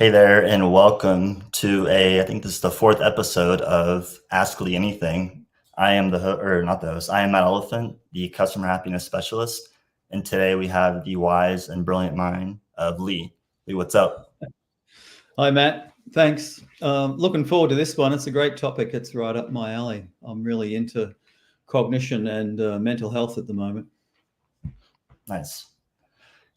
Hey there, and welcome to I think this is the fourth episode of Ask Lee Anything. I am not the host, I am Matt Elephant, the customer happiness specialist. And today we have the wise and brilliant mind of Lee. Lee, what's up? Hi, Matt. Thanks. Looking forward to this one. It's a great topic. It's right up my alley. I'm really into cognition and mental health at the moment. Nice.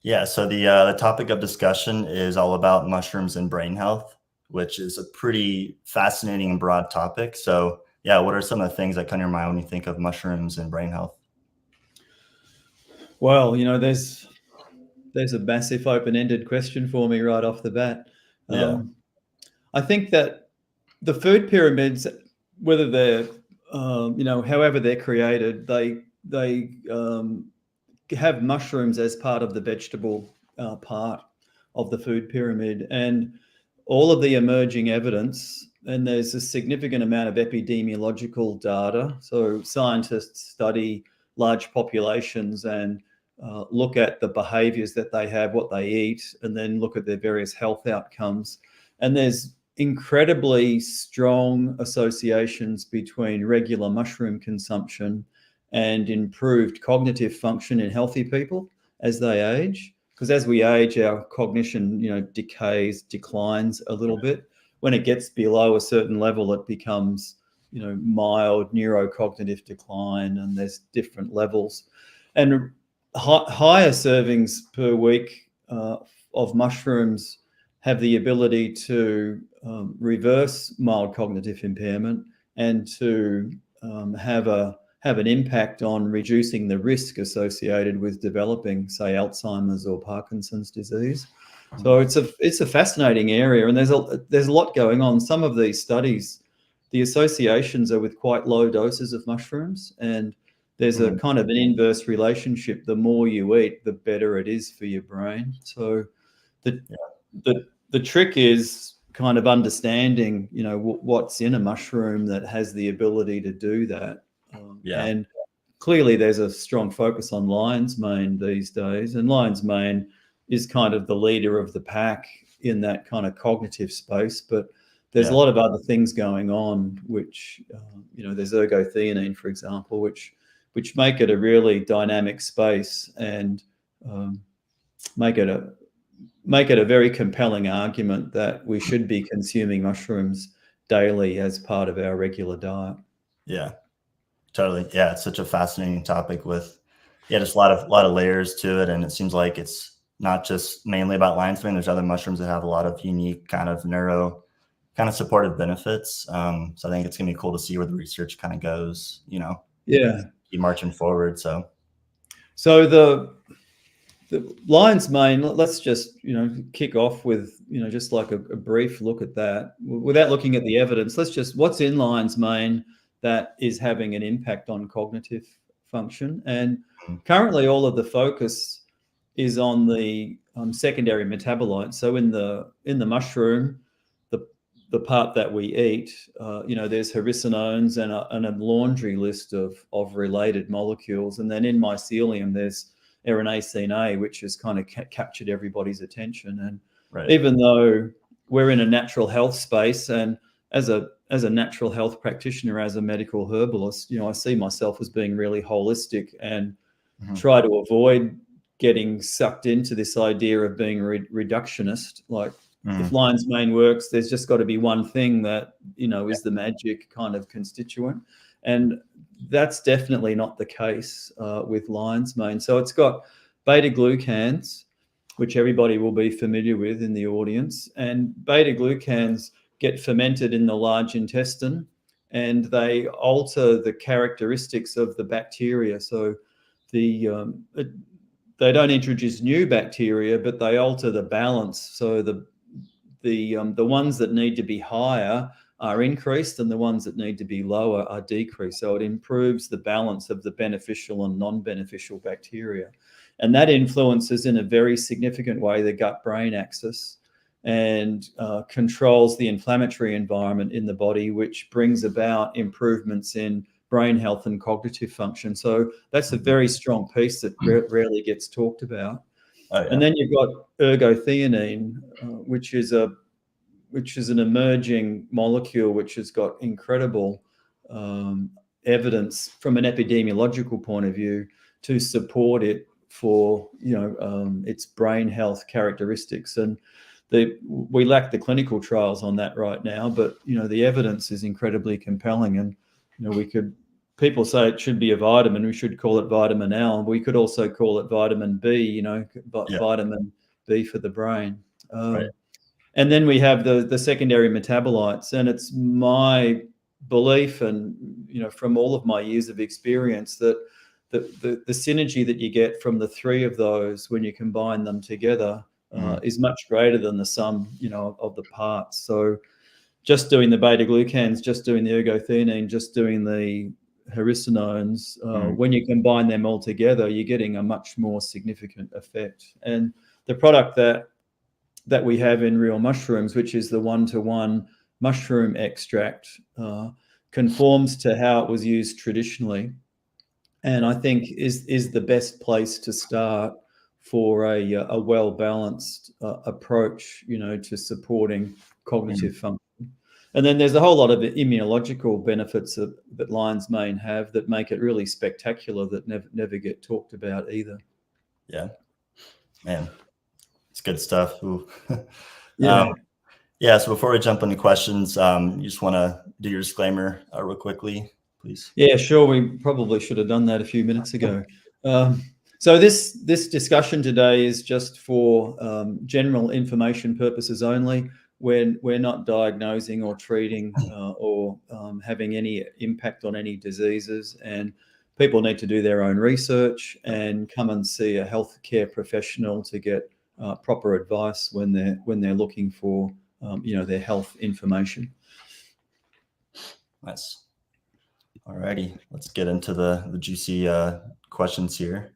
Yeah, so the topic of discussion is all about mushrooms and brain health, which is a pretty fascinating and broad topic. So yeah, what are some of the things that come to your mind when you think of mushrooms and brain health? Well, there's a massive open-ended question for me right off the bat. Yeah. I think that the food pyramids, whether they're, however they're created, they have mushrooms as part of the vegetable part of the food pyramid, and all of the emerging evidence, and there's a significant amount of epidemiological data. So scientists study large populations and look at the behaviors that they have, what they eat, and then look at their various health outcomes. And there's incredibly strong associations between regular mushroom consumption and improved cognitive function in healthy people as they age. Because as we age, our cognition, declines a little bit. When it gets below a certain level, it becomes, mild neurocognitive decline, and there's different levels. And higher servings per week of mushrooms have the ability to reverse mild cognitive impairment and to have an impact on reducing the risk associated with developing, say, Alzheimer's or Parkinson's disease. So it's a fascinating area, and there's a lot going on. Some of these studies, the associations are with quite low doses of mushrooms, and there's a kind of an inverse relationship. The more you eat, the better it is for your brain. So the trick is kind of understanding, what's in a mushroom that has the ability to do that. And clearly there's a strong focus on lion's mane these days, and lion's mane is kind of the leader of the pack in that kind of cognitive space. But there's a lot of other things going on, which, there's ergothioneine, for example, which make it a really dynamic space and make it a very compelling argument that we should be consuming mushrooms daily as part of our regular diet. Yeah. Totally. Yeah, it's such a fascinating topic with, just a lot of layers to it. And it seems like it's not just mainly about lion's mane. There's other mushrooms that have a lot of unique kind of neuro kind of supportive benefits. So I think it's gonna be cool to see where the research kind of goes, keep marching forward. So the lion's mane, let's just, kick off with, just like a brief look at that without looking at the evidence. What's in lion's mane that is having an impact on cognitive function. And currently all of the focus is on the secondary metabolites. So in the mushroom, the part that we eat, there's haricinones and a laundry list of related molecules. And then in mycelium, there's erinacine A, which has kind of captured everybody's attention. And even though we're in a natural health space, and as a natural health practitioner, as a medical herbalist, I see myself as being really holistic and try to avoid getting sucked into this idea of being reductionist. Like if lion's mane works, there's just got to be one thing that, is the magic kind of constituent. And that's definitely not the case with lion's mane. So it's got beta-glucans, which everybody will be familiar with in the audience. And beta-glucans get fermented in the large intestine, and they alter the characteristics of the bacteria. So they don't introduce new bacteria, but they alter the balance. So the ones that need to be higher are increased, and the ones that need to be lower are decreased. So it improves the balance of the beneficial and non-beneficial bacteria. And that influences in a very significant way the gut-brain axis, and controls the inflammatory environment in the body, which brings about improvements in brain health and cognitive function. So that's a very strong piece that rarely gets talked about. And then you've got ergothioneine, which is a which is an emerging molecule which has got incredible evidence from an epidemiological point of view to support it for its brain health characteristics. And we lack the clinical trials on that right now, but the evidence is incredibly compelling. And people say it should be a vitamin, we should call it vitamin L. We could also call it vitamin B, vitamin B for the brain. Right. And then we have the secondary metabolites, and it's my belief, and from all of my years of experience, that the synergy that you get from the three of those when you combine them together is much greater than the sum of the parts. So just doing the beta glucans, just doing the ergothioneine, just doing the hericinones, when you combine them all together, you're getting a much more significant effect. And the product that we have in Real Mushrooms, which is the 1-to-1 mushroom extract, conforms to how it was used traditionally, and I think is the best place to start for a well-balanced approach, to supporting cognitive function. And then there's a whole lot of immunological benefits that lion's mane have that make it really spectacular that never get talked about either. Yeah, man, it's good stuff. Yeah. So before we jump into questions, you just want to do your disclaimer real quickly, please? Yeah, sure. We probably should have done that a few minutes ago. So this discussion today is just for general information purposes only. We're not diagnosing or treating or having any impact on any diseases, and people need to do their own research and come and see a healthcare professional to get proper advice when they're looking for their health information. Nice. All righty, let's get into the juicy questions here.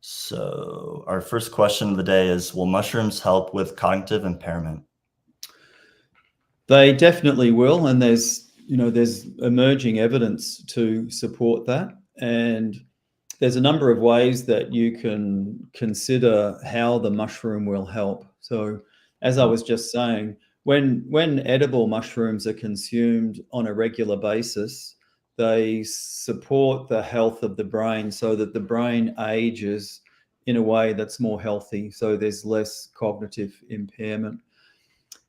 So our first question of the day is, will mushrooms help with cognitive impairment? They definitely will, and there's emerging evidence to support that. And there's a number of ways that you can consider how the mushroom will help. So as I was just saying, when edible mushrooms are consumed on a regular basis, they support the health of the brain so that the brain ages in a way that's more healthy, so there's less cognitive impairment.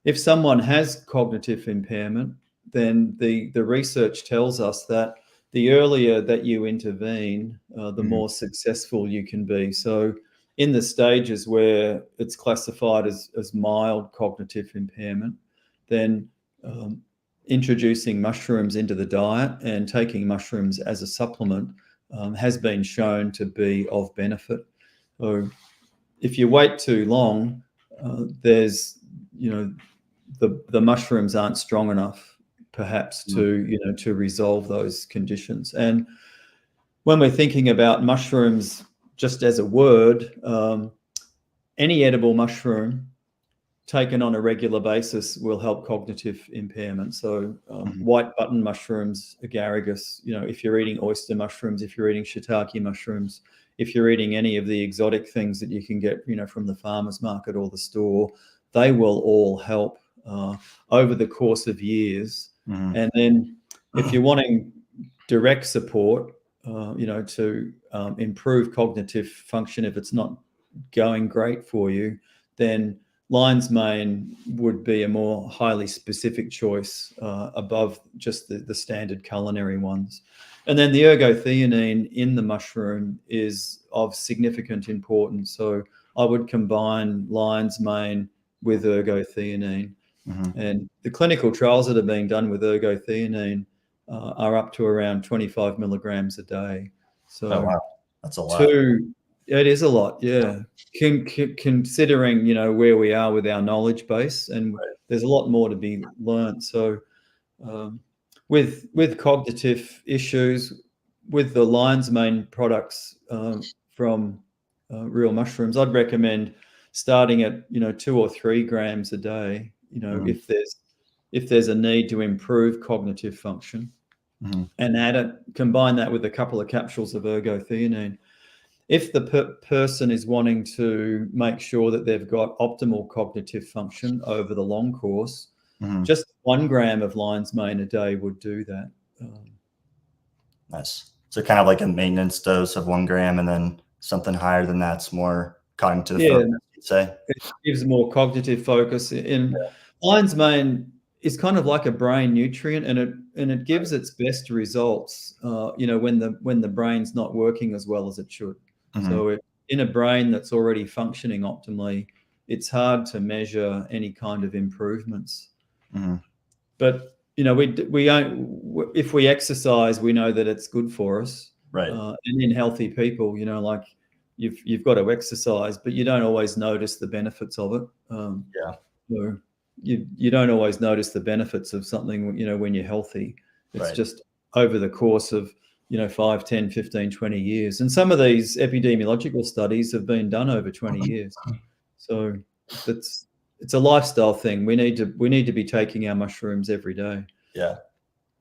If someone has cognitive impairment, then the research tells us that the earlier that you intervene, the more successful you can be. So in the stages where it's classified as mild cognitive impairment, then introducing mushrooms into the diet and taking mushrooms as a supplement has been shown to be of benefit. So if you wait too long, there's the mushrooms aren't strong enough perhaps to resolve those conditions. And when we're thinking about mushrooms just as a word, any edible mushroom taken on a regular basis will help cognitive impairment. So white button mushrooms, agaricus, if you're eating oyster mushrooms, if you're eating shiitake mushrooms, if you're eating any of the exotic things that you can get, from the farmer's market or the store, they will all help over the course of years. And then if you're wanting direct support, to improve cognitive function, if it's not going great for you, then lion's mane would be a more highly specific choice above just the standard culinary ones. And then the ergothioneine in the mushroom is of significant importance. So I would combine lion's mane with ergothioneine. And the clinical trials that are being done with ergothioneine are up to around 25 milligrams a day. So wow, that's a lot. It is a lot, yeah. Considering where we are with our knowledge base, and there's a lot more to be learned. So with cognitive issues, with the lion's mane products from Real Mushrooms, I'd recommend starting at 2 or 3 grams a day. If there's a need to improve cognitive function, and combine that with a couple of capsules of ergothioneine. if the person is wanting to make sure that they've got optimal cognitive function over the long course, just 1 gram of lion's mane a day would do that. Nice. So kind of like a maintenance dose of 1 gram, and then something higher than that's more cognitive focus, you'd say? It gives more cognitive focus. In lion's mane is kind of like a brain nutrient, and it gives its best results, when the brain's not working as well as it should. So in a brain that's already functioning optimally, it's hard to measure any kind of improvements. But if we exercise, we know that it's good for us. Right. And in healthy people, like you've got to exercise, but you don't always notice the benefits of it. So you don't always notice the benefits of something, when you're healthy. It's just over the course of 5, 10, 15, 20 years. And some of these epidemiological studies have been done over 20 years. So it's a lifestyle thing. We need to be taking our mushrooms every day. Yeah.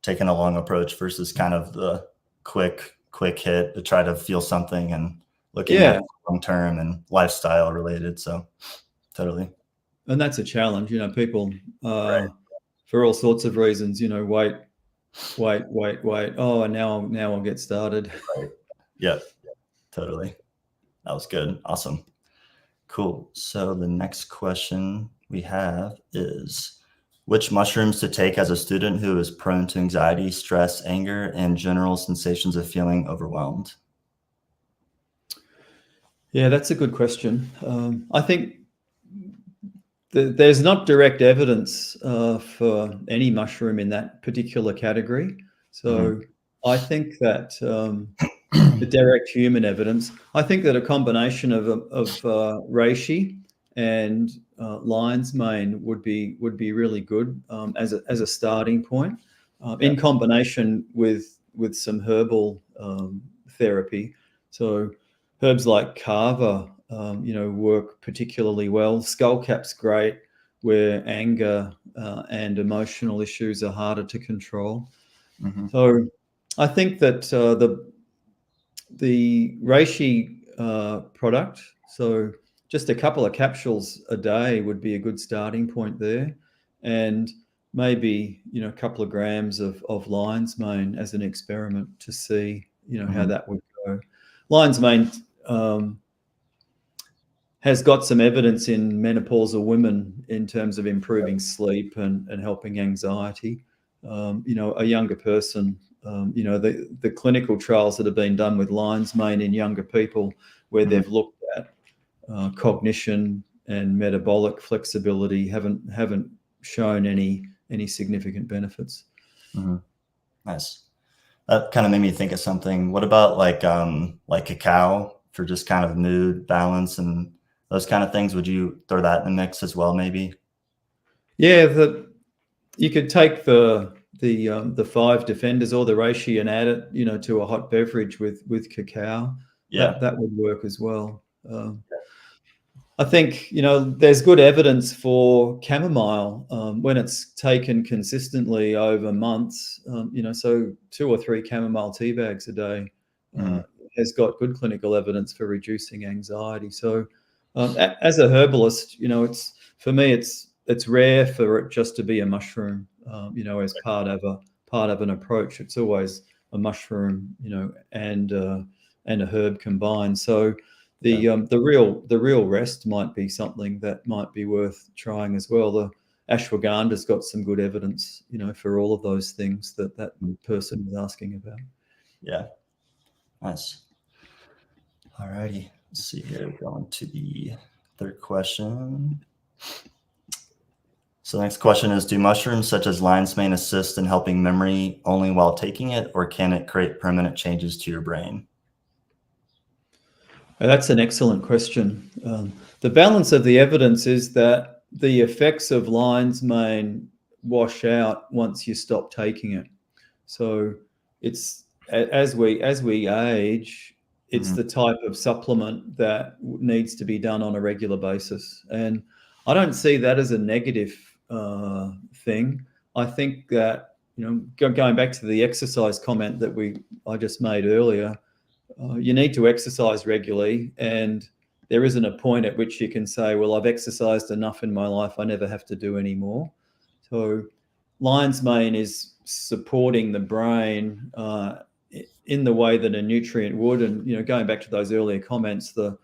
Taking a long approach versus kind of the quick hit to try to feel something, and looking at long term and lifestyle related. So totally. And that's a challenge, people for all sorts of reasons, wait. Oh, and now I'll get started. Right. Yeah, totally. That was good. Awesome. Cool. So the next question we have is, which mushrooms to take as a student who is prone to anxiety, stress, anger, and general sensations of feeling overwhelmed? Yeah, that's a good question. I think there's not direct evidence for any mushroom in that particular category. So I think that the direct human evidence, I think that a combination of reishi and lion's mane would be really good as a starting point, in combination with some herbal therapy. So herbs like kava, work particularly well. Skullcap's great where anger and emotional issues are harder to control. So I think that the reishi product, so just a couple of capsules a day would be a good starting point there, and maybe a couple of grams of lion's mane as an experiment to see how that would go. Lion's mane has got some evidence in menopausal women in terms of improving sleep and helping anxiety. A younger person, the clinical trials that have been done with lion's mane in younger people, where they've looked at cognition and metabolic flexibility, haven't shown any significant benefits. Nice. That kind of made me think of something. What about like cacao for just kind of mood balance and those kind of things? Would you throw that in the mix as well, maybe? Yeah, you could take the 5 defenders or the reishi and add it, to a hot beverage with cacao. Yeah, that would work as well. I think there's good evidence for chamomile when it's taken consistently over months. So 2 or 3 chamomile tea bags a day has got good clinical evidence for reducing anxiety. So as a herbalist, for me it's rare for it just to be a mushroom. As part of an approach. It's always a mushroom, and a herb combined. So the real rest might be something that might be worth trying as well. The ashwagandha's got some good evidence, for all of those things that person was asking about. Yeah, nice. All righty. Let's see here. We're going to the third question. So the next question is, do mushrooms such as lion's mane assist in helping memory only while taking it, or can it create permanent changes to your brain? That's an excellent question. The balance of the evidence is that the effects of lion's mane wash out once you stop taking it. So it's as we age, it's the type of supplement that needs to be done on a regular basis. And I don't see that as a negative thing. I think that, going back to the exercise comment that I just made earlier, you need to exercise regularly, and there isn't a point at which you can say, well, I've exercised enough in my life, I never have to do any more. So lion's mane is supporting the brain in the way that a nutrient would. And, going back to those earlier comments, the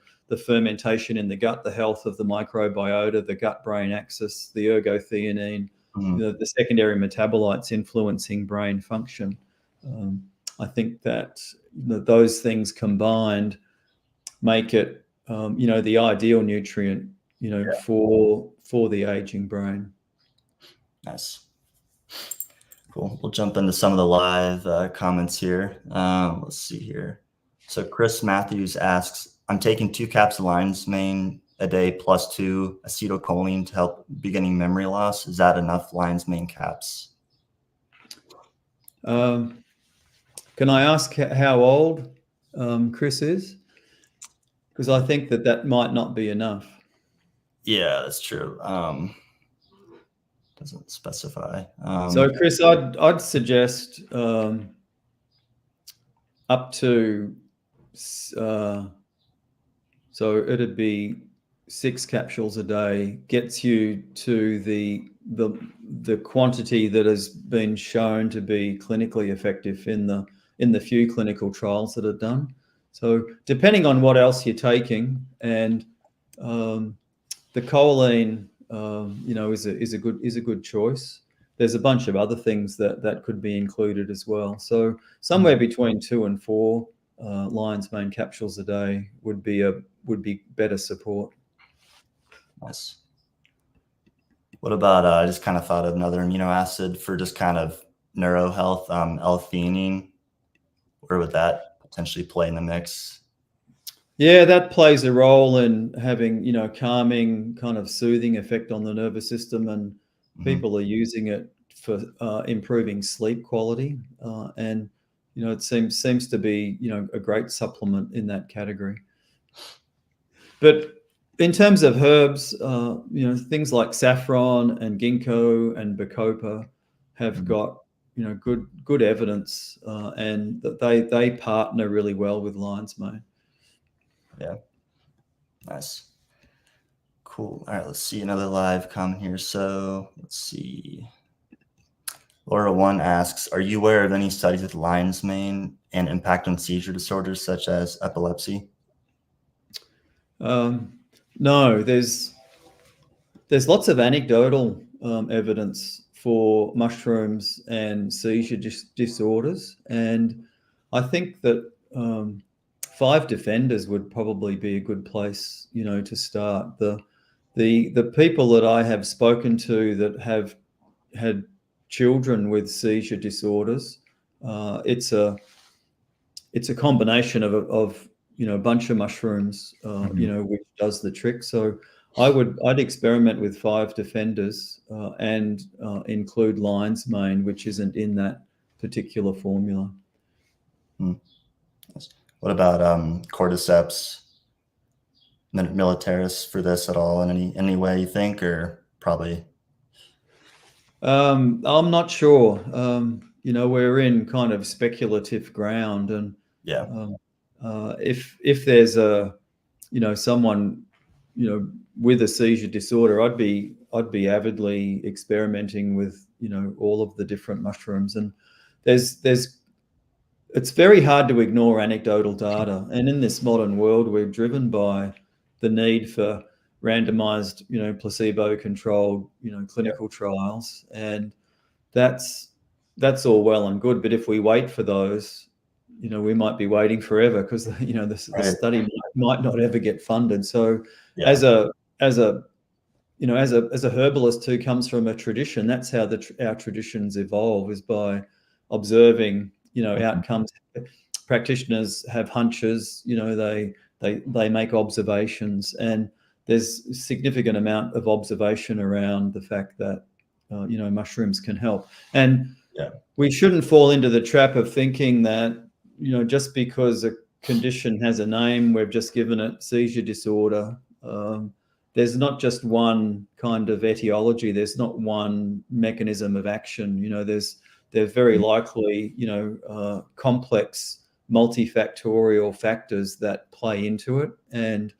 fermentation in the gut, the health of the microbiota, the gut-brain axis, the ergothioneine, the secondary metabolites influencing brain function. I think that those things combined make it, the ideal nutrient, for the aging brain. Nice. Cool. We'll jump into some of the live comments here. Let's see here. So Chris Matthews asks, I'm taking 2 caps of lion's mane a day plus 2 acetylcholine to help beginning memory loss. Is that enough lion's mane caps? Can I ask how old Chris is? Because I think that might not be enough. Yeah, that's true. Doesn't specify. So Chris, I'd suggest up to so it'd be 6 capsules a day gets you to the quantity that has been shown to be clinically effective in the few clinical trials that are done. So depending on what else you're taking, and the choline, is a good choice. There's a bunch of other things that could be included as well. So somewhere between 2 and 4 lion's mane capsules a day would be better support. Nice. What about, I just kind of thought of another amino acid for just kind of neuro health, L-theanine. Where would that potentially play in the mix? Yeah, that plays a role in having, calming, kind of soothing effect on the nervous system, and people are using it for improving sleep quality. And, it seems to be, a great supplement in that category. But in terms of herbs, things like saffron and ginkgo and bacopa have got, good evidence, and that they partner really well with lion's mane. Yeah. Nice. Cool. All right, let's see another live comment here. So let's see. Laura 1 asks, are you aware of any studies with lion's mane and impact on seizure disorders such as epilepsy? No, there's lots of anecdotal evidence for mushrooms and seizure disorders, and I think that 5 Defenders would probably be a good place, to start. The people that I have spoken to that have had children with seizure disorders, it's a combination of a bunch of mushrooms, which does the trick. So I'd experiment with 5 Defenders and include lion's mane, which isn't in that particular formula. What about cordyceps, militaris for this at all in any way you think, or probably? I'm not sure. We're in kind of speculative ground, and yeah, if there's someone with a seizure disorder, I'd be avidly experimenting with all of the different mushrooms, and it's very hard to ignore anecdotal data, and in this modern world, we're driven by the need for randomized, placebo-controlled, clinical trials, and that's all well and good. But if we wait for those, we might be waiting forever, because the study might not ever get funded. So, as a herbalist who comes from a tradition, that's how our traditions evolve, is by observing, outcomes. Practitioners have hunches, they make observations, and there's a significant amount of observation around the fact that mushrooms can help. And we shouldn't fall into the trap of thinking that just because a condition has a name, we've just given it seizure disorder. There's not just one kind of etiology. There's not one mechanism of action. They're very likely complex multifactorial factors that play into it. And,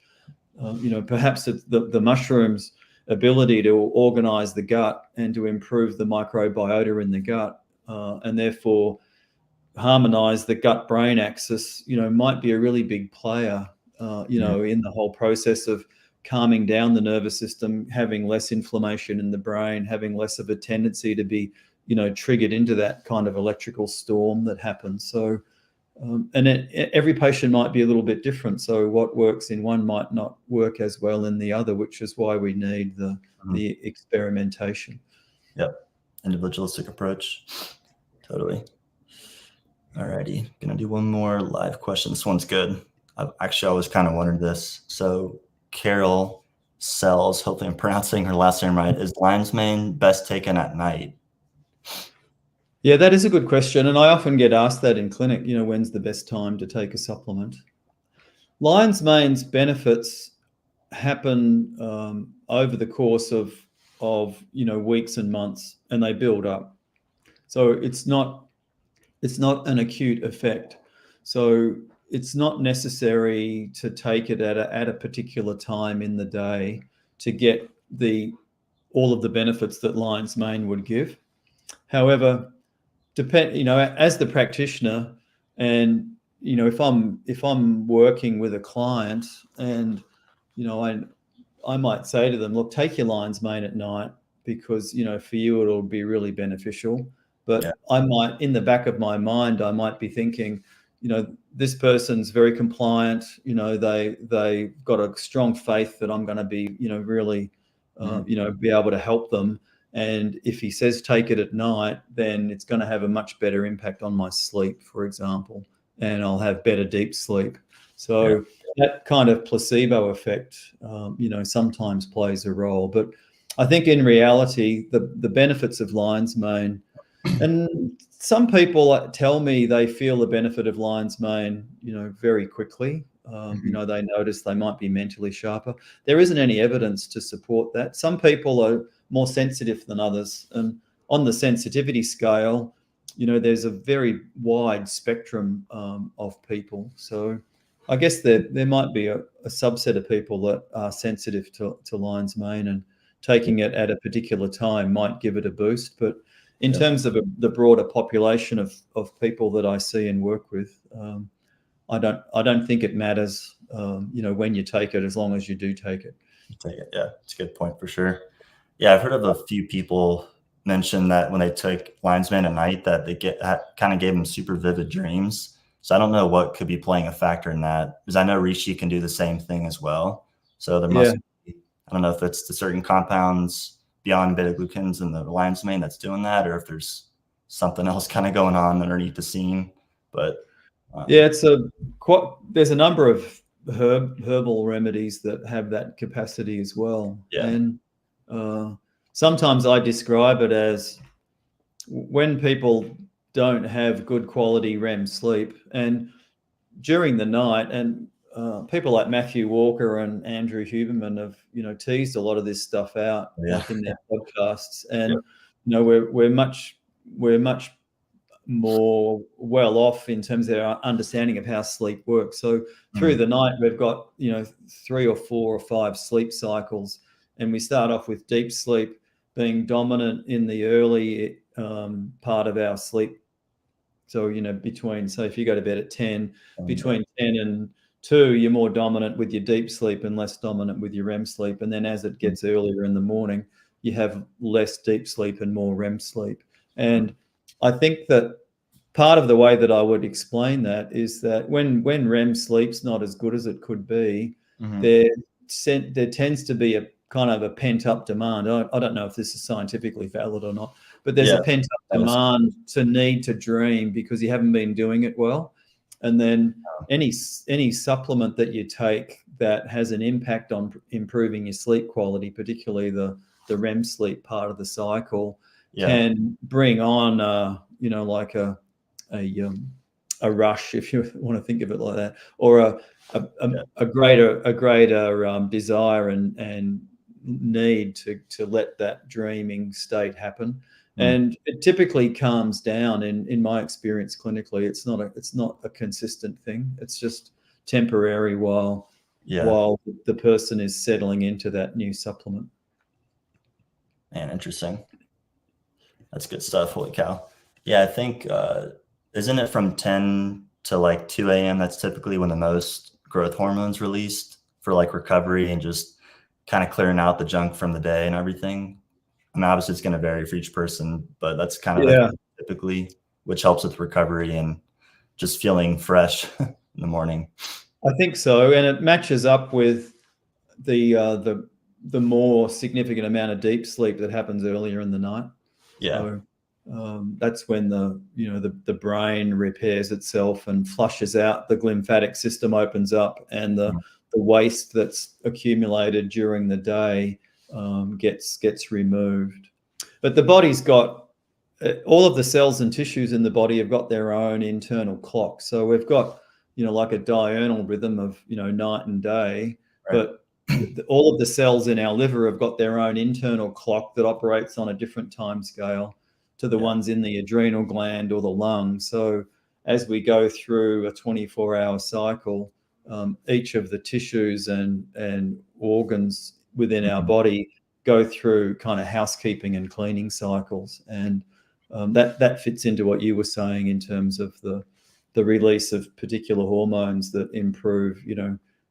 perhaps the mushrooms' ability to organize the gut and to improve the microbiota in the gut, and therefore harmonize the gut-brain axis, might be a really big player, in the whole process of calming down the nervous system, having less inflammation in the brain, having less of a tendency to be, triggered into that kind of electrical storm that happens. So, and every patient might be a little bit different. So what works in one might not work as well in the other, which is why we need the experimentation. Yep. Individualistic approach. Totally. Alrighty. Gonna do one more live question. This one's good. I always kind of wondered this. So Carroll sells, hopefully I'm pronouncing her last name right, is lion's mane best taken at night? Yeah, that is a good question. And I often get asked that in clinic, when's the best time to take a supplement? Lion's mane's benefits happen over the course of weeks and months, and they build up. So it's not an acute effect. So it's not necessary to take it at a particular time in the day to get all of the benefits that lion's mane would give. However, as the practitioner, and if I'm working with a client, and I might say to them, look, take your lion's mane at night, because for you it'll be really beneficial. But yeah. I might, in the back of my mind, I might be thinking, this person's very compliant. They got a strong faith that I'm going to be, really, be able to help them. And if he says take it at night, then it's going to have a much better impact on my sleep, for example, and I'll have better deep sleep. So that kind of placebo effect, sometimes plays a role. But I think in reality, the benefits of lion's mane, and some people tell me they feel the benefit of lion's mane, very quickly. They notice they might be mentally sharper. There isn't any evidence to support that. Some people are more sensitive than others. And on the sensitivity scale, there's a very wide spectrum of people. So I guess there might be a subset of people that are sensitive to lion's mane, and taking it at a particular time might give it a boost. But in terms of the broader population of people that I see and work with, I don't think it matters, when you take it, as long as you do take it. Take it. Yeah, it's a good point for sure. Yeah, I've heard of a few people mention that when they took lion's mane at night, that they kind of gave them super vivid dreams. So I don't know what could be playing a factor in that, because I know reishi can do the same thing as well. So there must be, I don't know if it's the certain compounds beyond beta-glucans in the lion's mane that's doing that, or if there's something else kind of going on underneath the scene. But there's a number of herbal remedies that have that capacity as well. Yeah. And sometimes I describe it as when people don't have good quality REM sleep, and during the night, and people like Matthew Walker and Andrew Huberman have, teased a lot of this stuff out in their podcasts. And, we're much more well off in terms of our understanding of how sleep works. So through the night, we've got, 3 or 4 or 5 sleep cycles, and we start off with deep sleep being dominant in the early part of our sleep. So, so if you go to bed at 10, between 10 and 2, you're more dominant with your deep sleep and less dominant with your REM sleep. And then as it gets earlier in the morning, you have less deep sleep and more REM sleep. And I think that part of the way that I would explain that is that when REM sleep's not as good as it could be, there tends to be a kind of a pent-up demand. I don't know if this is scientifically valid or not, but there's a pent-up demand to need to dream because you haven't been doing it well. And then any supplement that you take that has an impact on improving your sleep quality, particularly the REM sleep part of the cycle, can bring on, like a rush, if you want to think of it like that, or a greater desire and need to let that dreaming state happen. And it typically calms down. In my experience clinically, it's not a consistent thing. It's just temporary while the person is settling into that new supplement. Man, interesting. That's good stuff. Holy cow. Yeah, I think, isn't it from 10 to like 2 a.m.? That's typically when the most growth hormones released for like recovery and just kind of clearing out the junk from the day and everything. I mean, obviously it's going to vary for each person, but that's kind of typically, which helps with recovery and just feeling fresh in the morning. I think so. And it matches up with the more significant amount of deep sleep that happens earlier in the night. Yeah. So that's when the brain repairs itself and flushes out. The lymphatic system opens up, and the waste that's accumulated during the day gets removed. But the body's got all of the cells and tissues in the body have got their own internal clock. So we've got like a diurnal rhythm of night and day, but all of the cells in our liver have got their own internal clock that operates on a different time scale to the ones in the adrenal gland or the lung. So as we go through a 24-hour cycle, each of the tissues and organs within our body go through kind of housekeeping and cleaning cycles. And that fits into what you were saying in terms of the release of particular hormones that improve,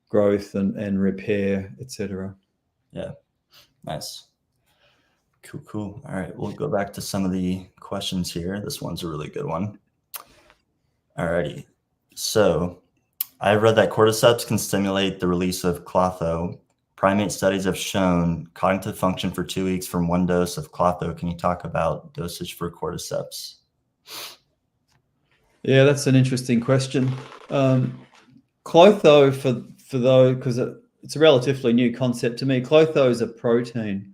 growth and repair, etc. Yeah. Nice. Cool. All right. We'll go back to some of the questions here. This one's a really good one. All righty. So I read that cordyceps can stimulate the release of Klotho. Primate studies have shown cognitive function for 2 weeks from one dose of Klotho. Can you talk about dosage for cordyceps? Yeah, that's an interesting question. Klotho, for those, because it's a relatively new concept to me, Klotho is a protein.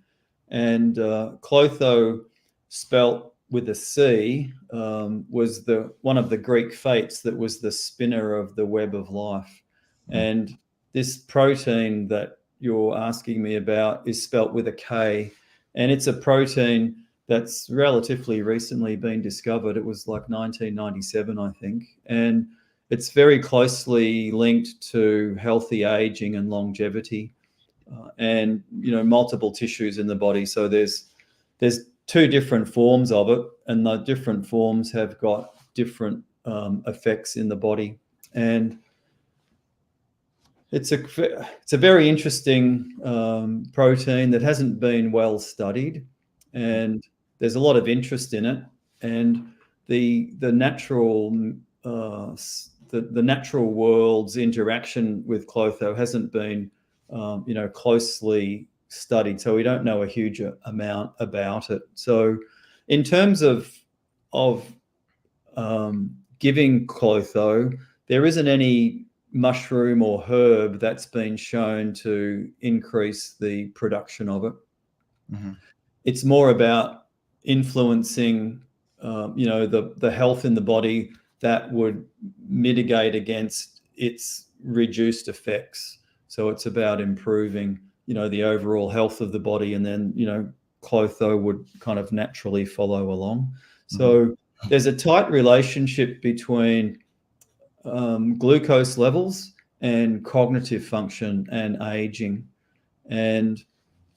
And Klotho, spelt with a C, was one of the Greek fates that was the spinner of the web of life. And this protein that you're asking me about is spelt with a K, and it's a protein that's relatively recently been discovered. It was like 1997, I think. And it's very closely linked to healthy aging and longevity. And multiple tissues in the body. So there's two different forms of it, and the different forms have got different effects in the body. And it's a very interesting protein that hasn't been well studied, and there's a lot of interest in it. And the natural the natural world's interaction with Klotho hasn't been closely studied, so we don't know a huge amount about it. So in terms of giving Klotho, there isn't any mushroom or herb that's been shown to increase the production of it. It's more about influencing the health in the body that would mitigate against its reduced effects. So it's about improving, the overall health of the body, and then, Klotho would kind of naturally follow along. So there's a tight relationship between glucose levels and cognitive function and aging. And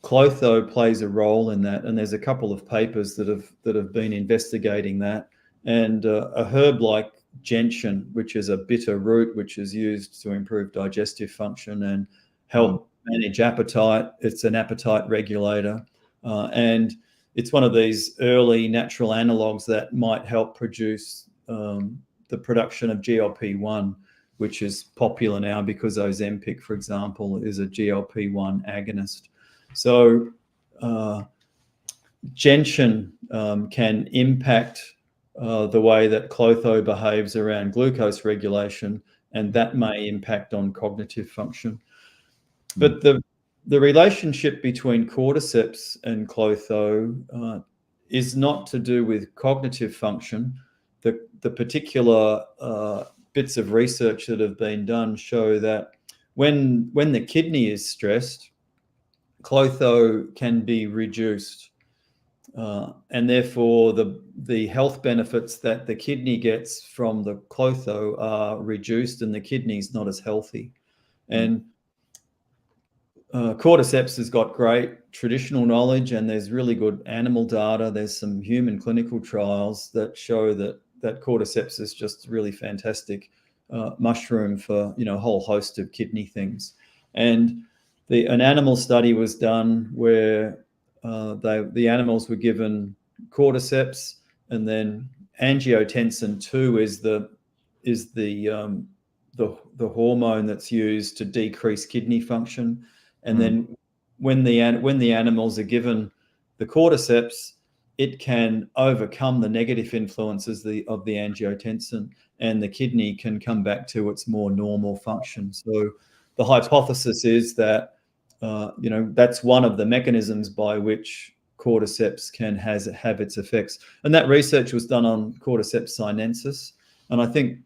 Klotho plays a role in that. And there's a couple of papers that have been investigating that. And a herb like gentian, which is a bitter root, which is used to improve digestive function and help manage appetite. It's an appetite regulator. And it's one of these early natural analogs that might help produce the production of GLP-1, which is popular now because Ozempic, for example, is a GLP-1 agonist. So gentian can impact the way that Klotho behaves around glucose regulation, and that may impact on cognitive function. But the relationship between cordyceps and Klotho is not to do with cognitive function. The particular bits of research that have been done show that when the kidney is stressed, Klotho can be reduced. and therefore the health benefits that the kidney gets from the Klotho are reduced, and the kidney's not as healthy. And cordyceps has got great traditional knowledge, and there's really good animal data. There's some human clinical trials that show that cordyceps is just really fantastic mushroom for a whole host of kidney things. And an animal study was done where the animals were given cordyceps, and then angiotensin 2 is the hormone that's used to decrease kidney function. And then when the animals are given the cordyceps, it can overcome the negative influences of the angiotensin, and the kidney can come back to its more normal function. So the hypothesis is that that's one of the mechanisms by which cordyceps can have its effects. And that research was done on cordyceps sinensis, and I think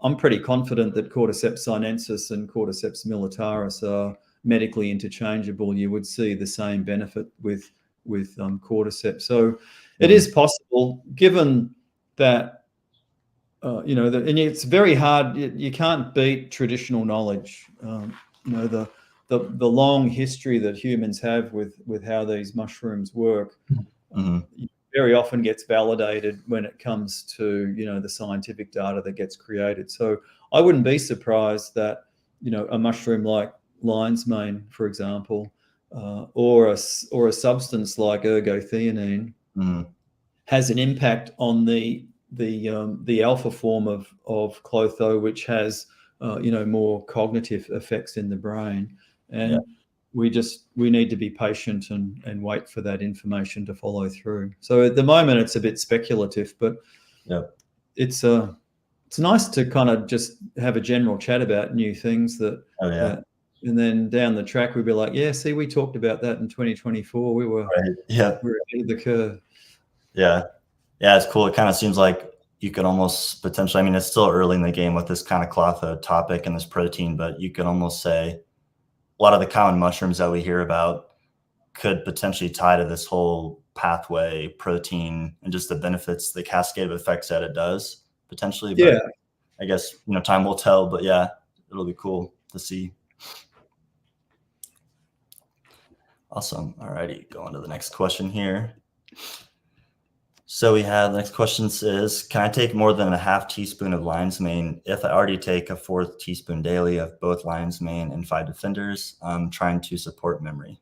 I'm pretty confident that cordyceps sinensis and cordyceps militaris are medically interchangeable. You would see the same benefit with cordyceps. So it is possible, given that and it's very hard. You can't beat traditional knowledge. The long history that humans have with how these mushrooms work very often gets validated when it comes to the scientific data that gets created. So I wouldn't be surprised that a mushroom like lion's mane, for example, or a substance like ergothioneine has an impact on the alpha form of Klotho, which has more cognitive effects in the brain. And we need to be patient and wait for that information to follow through. So at the moment it's a bit speculative, but it's nice to kind of just have a general chat about new things that and then down the track we'd be like, see, we talked about that in 2024. We were ahead of the curve. It's cool. It kind of seems like you could almost potentially, I mean, it's still early in the game with this kind of Klotho topic and this protein, but you could almost say a lot of the common mushrooms that we hear about could potentially tie to this whole pathway protein and just the benefits, the cascade of effects that it does potentially. But I guess, time will tell, but it'll be cool to see. Awesome. All righty. Go on to the next question here. So we have the next question is, can I take more than a half teaspoon of lion's mane if I already take a 4th teaspoon daily of both lion's mane and 5 defenders? I'm trying to support memory.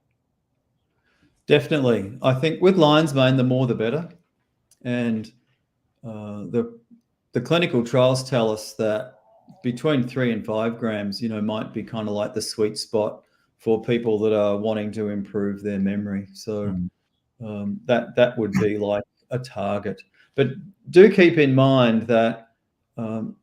Definitely. I think with lion's mane, the more the better. And the clinical trials tell us that between 3 and 5 grams, might be kind of like the sweet spot for people that are wanting to improve their memory. So that would be like a target. But do keep in mind that and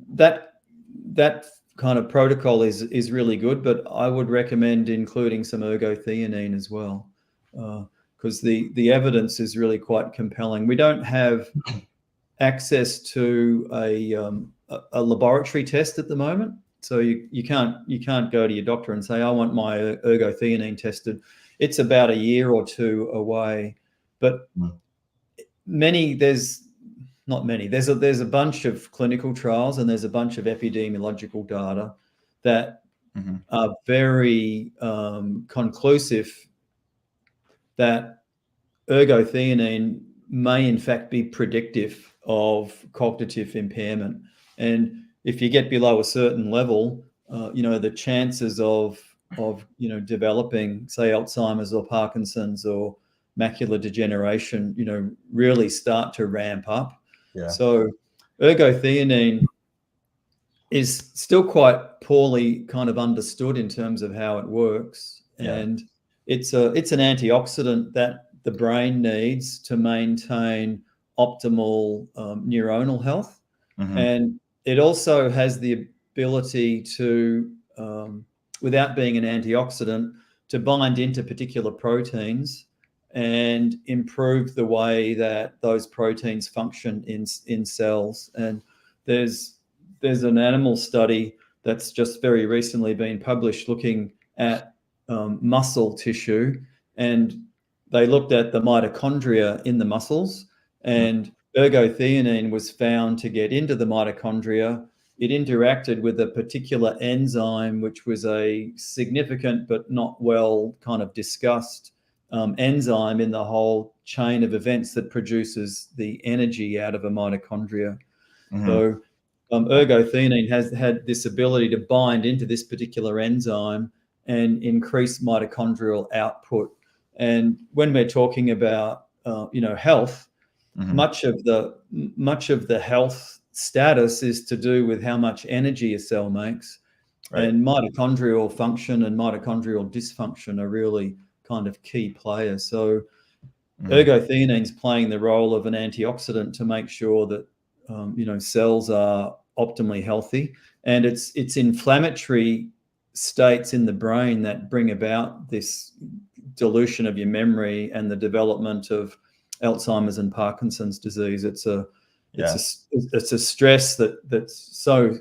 that kind of protocol is really good, but I would recommend including some ergothioneine as well, because the evidence is really quite compelling. We don't have access to a laboratory test at the moment, so you can't go to your doctor and say, I want my ergothioneine tested. It's about a year or two away, but there's a bunch of clinical trials and there's a bunch of epidemiological data that are very conclusive that ergothioneine may in fact be predictive of cognitive impairment. And if you get below a certain level, the chances of developing, say, Alzheimer's or Parkinson's or macular degeneration, really start to ramp up. So ergothioneine is still quite poorly kind of understood in terms of how it works. And it's an antioxidant that the brain needs to maintain optimal neuronal health. And it also has the ability to, without being an antioxidant, to bind into particular proteins and improve the way that those proteins function in cells. And there's an animal study that's just very recently been published looking at muscle tissue, and they looked at the mitochondria in the muscles, and ergothioneine was found to get into the mitochondria. It interacted with a particular enzyme, which was a significant but not well kind of discussed enzyme in the whole chain of events that produces the energy out of a mitochondria. So ergothioneine has had this ability to bind into this particular enzyme and increase mitochondrial output. And when we're talking about health, much of the health status is to do with how much energy a cell makes, and mitochondrial function and mitochondrial dysfunction are really kind of key players. So ergothioneine is playing the role of an antioxidant to make sure that cells are optimally healthy, and it's inflammatory states in the brain that bring about this dilution of your memory and the development of Alzheimer's and Parkinson's disease. It's a stress that's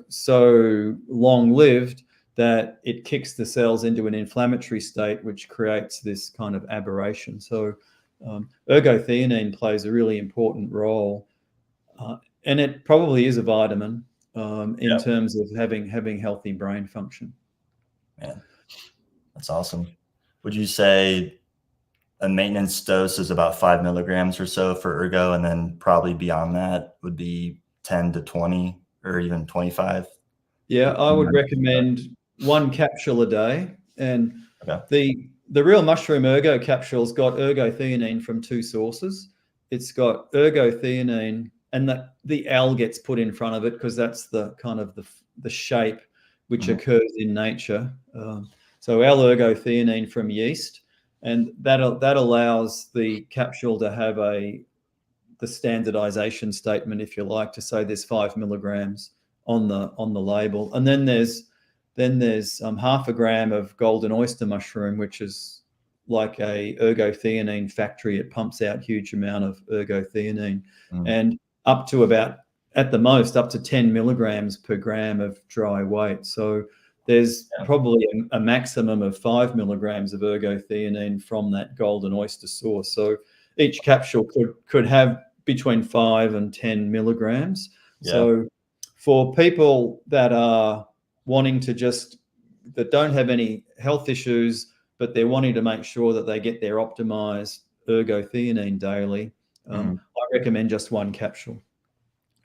so long lived that it kicks the cells into an inflammatory state, which creates this kind of aberration. So ergothioneine plays a really important role, and it probably is a vitamin in terms of having healthy brain function. Man, that's awesome. Would you say a maintenance dose is about 5 milligrams or so for ergo, and then probably beyond that would be 10 to 20 or even 25? Yeah, I would recommend 1 capsule a day. And the real mushroom ergo capsule's got ergothioneine from 2 sources. It's got ergothioneine, and the L gets put in front of it because that's the kind of the shape which occurs in nature. So L-ergothioneine from yeast, and that allows the capsule to have the standardization statement, if you like, to say there's 5 milligrams on the label. And then there's half a gram of golden oyster mushroom, which is like a ergothioneine factory. It pumps out huge amount of ergothioneine, and up to about, at the most, up to 10 milligrams per gram of dry weight. So there's probably a maximum of 5 milligrams of ergothioneine from that golden oyster source. So each capsule could have between 5 and 10 milligrams. So for people that are wanting to that don't have any health issues, but they're wanting to make sure that they get their optimized ergothioneine daily, I recommend just 1 capsule.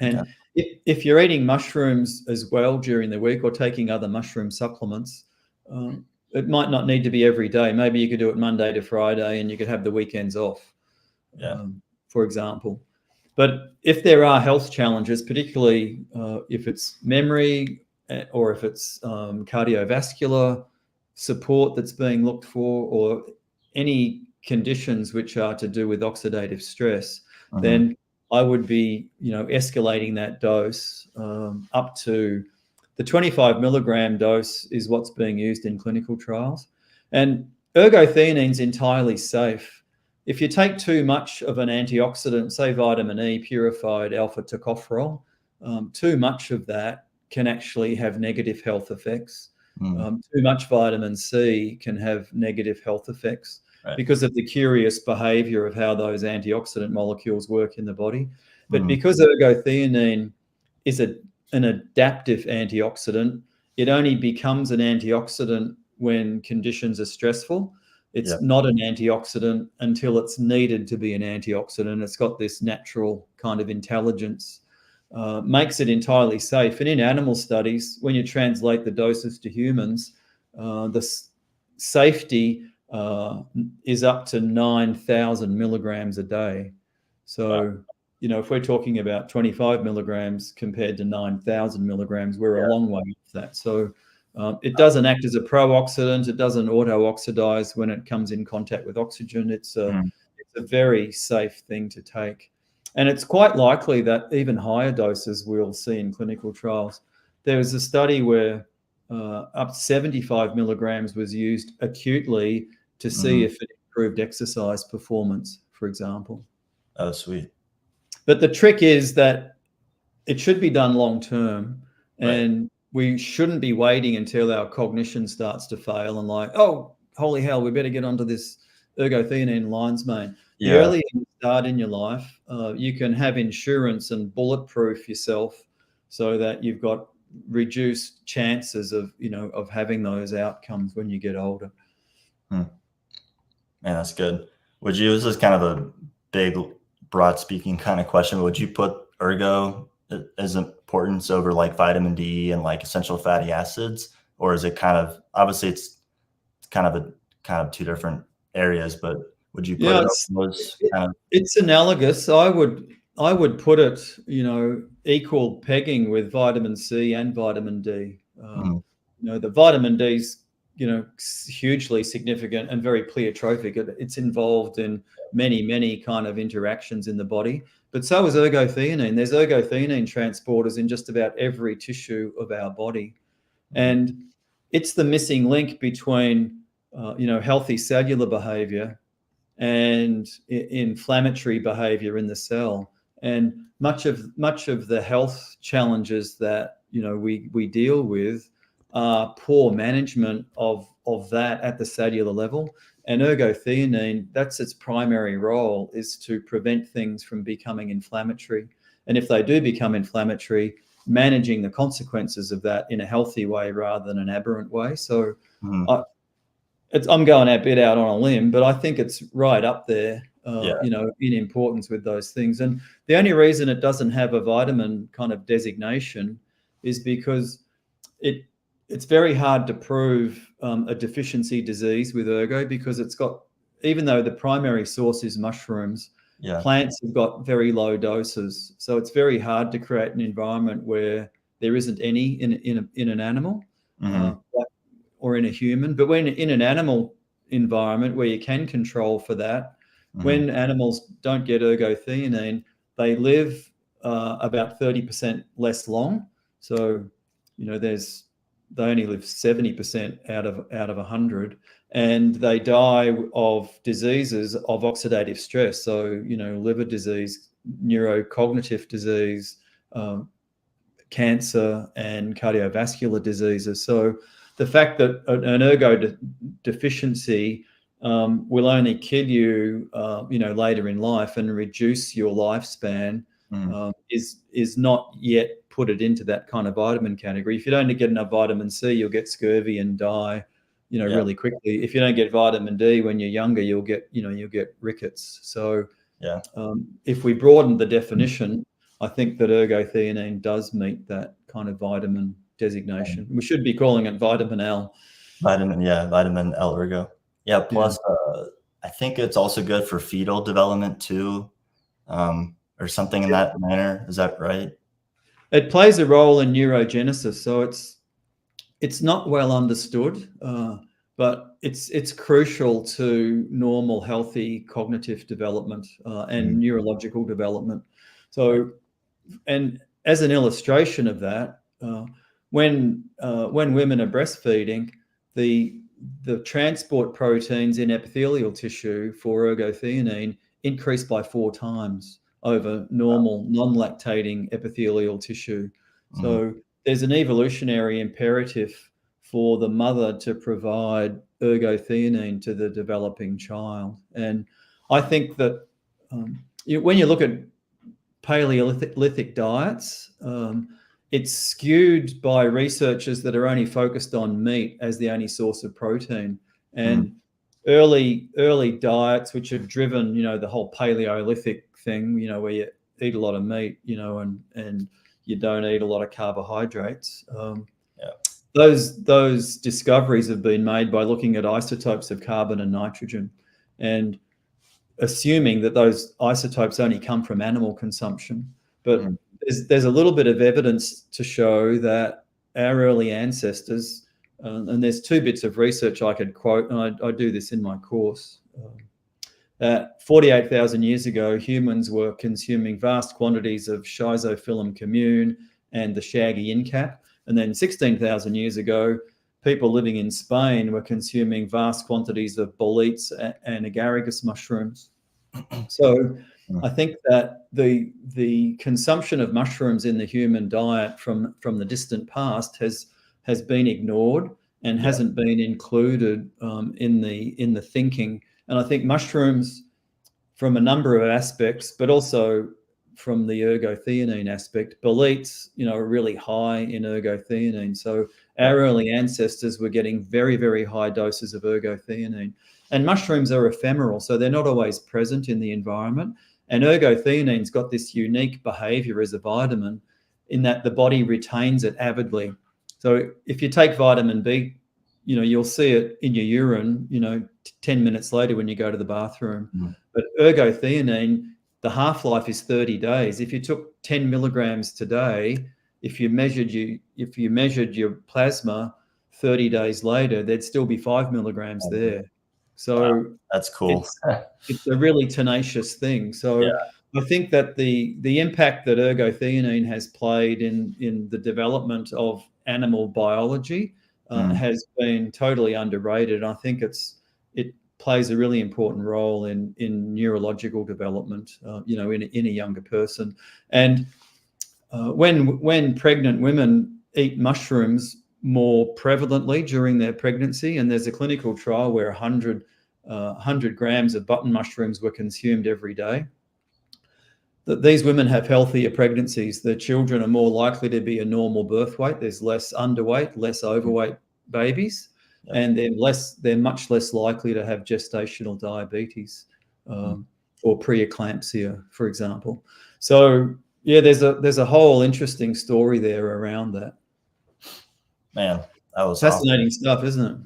And if you're eating mushrooms as well during the week or taking other mushroom supplements, it might not need to be every day. Maybe you could do it Monday to Friday and you could have the weekends off, for example. But if there are health challenges, particularly if it's memory or if it's cardiovascular support that's being looked for, or any conditions which are to do with oxidative stress, then I would be, escalating that dose up to the 25 milligram dose is what's being used in clinical trials. And ergothioneine is entirely safe. If you take too much of an antioxidant, say vitamin E, purified alpha tocopherol, too much of that can actually have negative health effects. Too much vitamin C can have negative health effects because of the curious behavior of how those antioxidant molecules work in the body. But because ergothioneine is an adaptive antioxidant, it only becomes an antioxidant when conditions are stressful. It's not an antioxidant until it's needed to be an antioxidant. It's got this natural kind of intelligence, makes it entirely safe. And in animal studies, when you translate the doses to humans, the safety is up to 9,000 milligrams a day. So, if we're talking about 25 milligrams compared to 9,000 milligrams, we're a long way off that. So it doesn't act as a pro-oxidant. It doesn't auto-oxidize when it comes in contact with oxygen. It's a very safe thing to take. And it's quite likely that even higher doses we'll see in clinical trials. There was a study where up to 75 milligrams was used acutely to see if it improved exercise performance, for example. Oh, sweet. But the trick is that it should be done long term, and we shouldn't be waiting until our cognition starts to fail and like, oh, holy hell, we better get onto this ergothioneine lion's mane. The Yeah. earlier you start in your life, you can have insurance and bulletproof yourself so that you've got reduced chances of, of having those outcomes when you get older. Hmm. Man, that's good. Would you, this is kind of a big, broad speaking kind of question, but would you put ergo as importance over like vitamin D and like essential fatty acids? Or is it kind of, obviously it's kind of two different areas, but would you put Yeah, it up those kind of? it's analogous. I would put it, equal pegging with vitamin C and vitamin D. Mhm. The vitamin D's, hugely significant and very pleiotropic. It's involved in many kind of interactions in the body. But so is ergothioneine. There's ergothioneine transporters in just about every tissue of our body, and it's the missing link between, healthy cellular behavior and inflammatory behavior in the cell. And much of the health challenges that we deal with are poor management of that at the cellular level. And ergothioneine, that's its primary role, is to prevent things from becoming inflammatory. And if they do become inflammatory, managing the consequences of that in a healthy way rather than an aberrant way. So Mhm. I'm going a bit out on a limb, but I think it's right up there, Yeah. in importance with those things. And the only reason it doesn't have a vitamin kind of designation is because it's very hard to prove a deficiency disease with ergo, because it's got, even though the primary source is mushrooms, Yeah. plants have got very low doses. So it's very hard to create an environment where there isn't any in an animal. Mhm. Or in a human. But when in an animal environment where you can control for that, Mhm. when animals don't get ergothioneine, they live about 30% less long. So, they only live 70% out of 100, and they die of diseases of oxidative stress. So, liver disease, neurocognitive disease, cancer, and cardiovascular diseases. So the fact that an ergo deficiency will only kill you, later in life and reduce your lifespan Mhm. is not yet put it into that kind of vitamin category. If you don't get enough vitamin C, you'll get scurvy and die, Yeah. really quickly. If you don't get vitamin D when you're younger, you'll get rickets. So Yeah. if we broaden the definition, I think that ergothioneine does meet that kind of vitamin designation. We should be calling it vitamin L. Vitamin L ergo. Yeah. Yeah. Plus, I think it's also good for fetal development too, or something in that manner. Is that right? It plays a role in neurogenesis, so it's not well understood, but it's crucial to normal, healthy cognitive development and Mhm. neurological development. So, and as an illustration of that, when women are breastfeeding, the transport proteins in epithelial tissue for ergothioneine increase by 4 times over normal non-lactating epithelial tissue. Mhm. So there's an evolutionary imperative for the mother to provide ergothioneine to the developing child. And I think that when you look at Paleolithic diets, it's skewed by researchers that are only focused on meat as the only source of protein. Mhm. And early diets, which have driven, the whole Paleolithic thing, where you eat a lot of meat, and you don't eat a lot of carbohydrates. Yeah. Those discoveries have been made by looking at isotopes of carbon and nitrogen, and assuming that those isotopes only come from animal consumption. But Mhm. there's a little bit of evidence to show that our early ancestors, and there's 2 bits of research I could quote, and I do this in my course, that 48,000 years ago, humans were consuming vast quantities of Schizophyllum commune and the shaggy incat. And then 16,000 years ago, people living in Spain were consuming vast quantities of boletes and agaricus mushrooms. So Mhm. I think that the consumption of mushrooms in the human diet from the distant past has been ignored and Yeah. hasn't been included in the thinking And I think mushrooms, from a number of aspects, but also from the ergothioneine aspect, boletes, are really high in ergothioneine. So our early ancestors were getting very, very high doses of ergothioneine. And mushrooms are ephemeral, so they're not always present in the environment. And ergothionene's got this unique behavior as a vitamin in that the body retains it avidly. So if you take vitamin B, you'll see it in your urine, 10 minutes later when you go to the bathroom. Mm. But ergothioneine, the half-life is 30 days. If you took 10 milligrams today, if you measured your plasma 30 days later, there'd still be 5 milligrams there. So wow, that's cool. It's a really tenacious thing. So I think that the impact that ergothioneine has played in the development of animal biology has been totally underrated. I think it plays a really important role in neurological development, in a younger person. And when pregnant women eat mushrooms more prevalently during their pregnancy, and there's a clinical trial where 100 grams of button mushrooms were consumed every day, that these women have healthier pregnancies. The children are more likely to be a normal birth weight. There's less underweight, less overweight babies. Yep. And they're much less likely to have gestational diabetes or preeclampsia, for example. So there's a whole interesting story there around that. Man, that was fascinating awesome stuff, isn't it?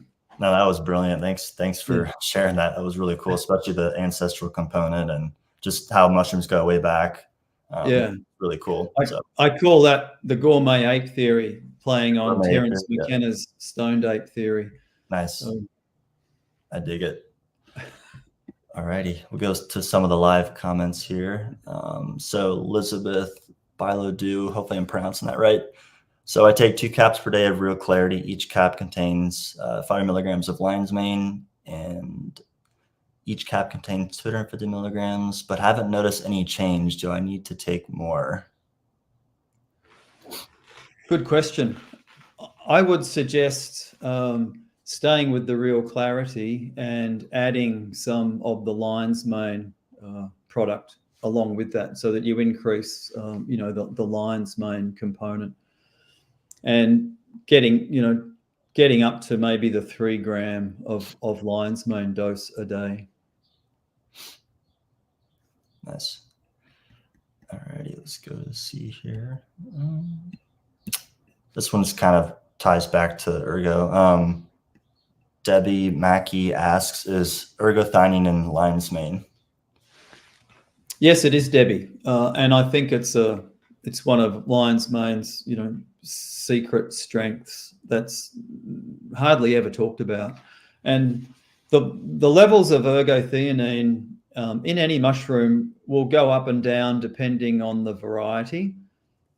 No, that was brilliant. Thanks for sharing that. That was really cool, especially the ancestral component and just how mushrooms go way back. Really cool. I call that the gourmet ape theory, playing on Terence McKenna's stoned ape theory. Nice. I dig it. All righty. We'll go to some of the live comments here. So Elizabeth Bilodew, hopefully I'm pronouncing that right. So I take 2 caps per day of RealClarity. Each cap contains 5 milligrams of lion's mane, and each cap contains 250 milligrams, but haven't noticed any change. Do I need to take more? Good question. I would suggest staying with the RealClarity and adding some of the lion's mane product along with that, so that you increase, the lion's mane component, and getting up to maybe the 3 gram of lion's mane dose a day. Nice. All righty, let's go to see here. This one just kind of ties back to ergo. Debbie Mackey asks, is ergothioneine in lion's mane? Yes, it is, Debbie. And I think it's one of lion's mane's, secret strengths that's hardly ever talked about. And the levels of ergothioneine in any mushroom will go up and down depending on the variety.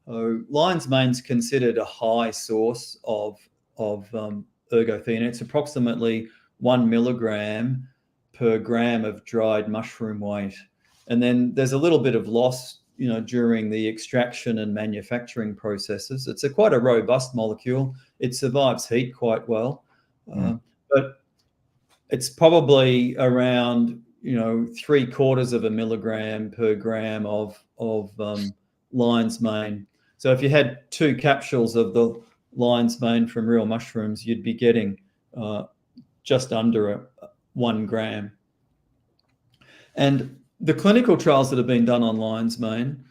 Lion's mane's considered a high source of ergothioneine. It's approximately 1 milligram per gram of dried mushroom weight. And then there's a little bit of loss, during the extraction and manufacturing processes. It's quite a robust molecule. It survives heat quite well, but it's probably around 3/4 of a milligram per gram of lion's mane. So if you had 2 capsules of the lion's mane from real mushrooms, you'd be getting just under 1 gram. And the clinical trials that have been done on lion's mane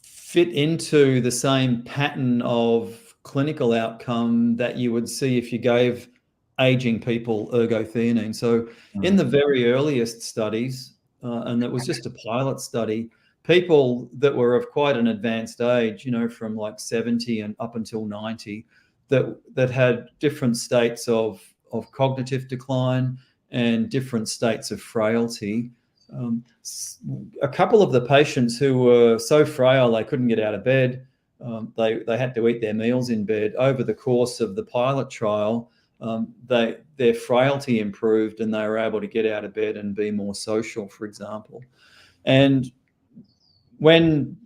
fit into the same pattern of clinical outcome that you would see if you gave aging people ergothioneine. So in the very earliest studies, and it was just a pilot study, people that were of quite an advanced age, from like 70 and up until 90, that had different states of cognitive decline and different states of frailty. A couple of the patients who were so frail they couldn't get out of bed, they had to eat their meals in bed. Over the course of the pilot trial, their frailty improved and they were able to get out of bed and be more social, for example. And when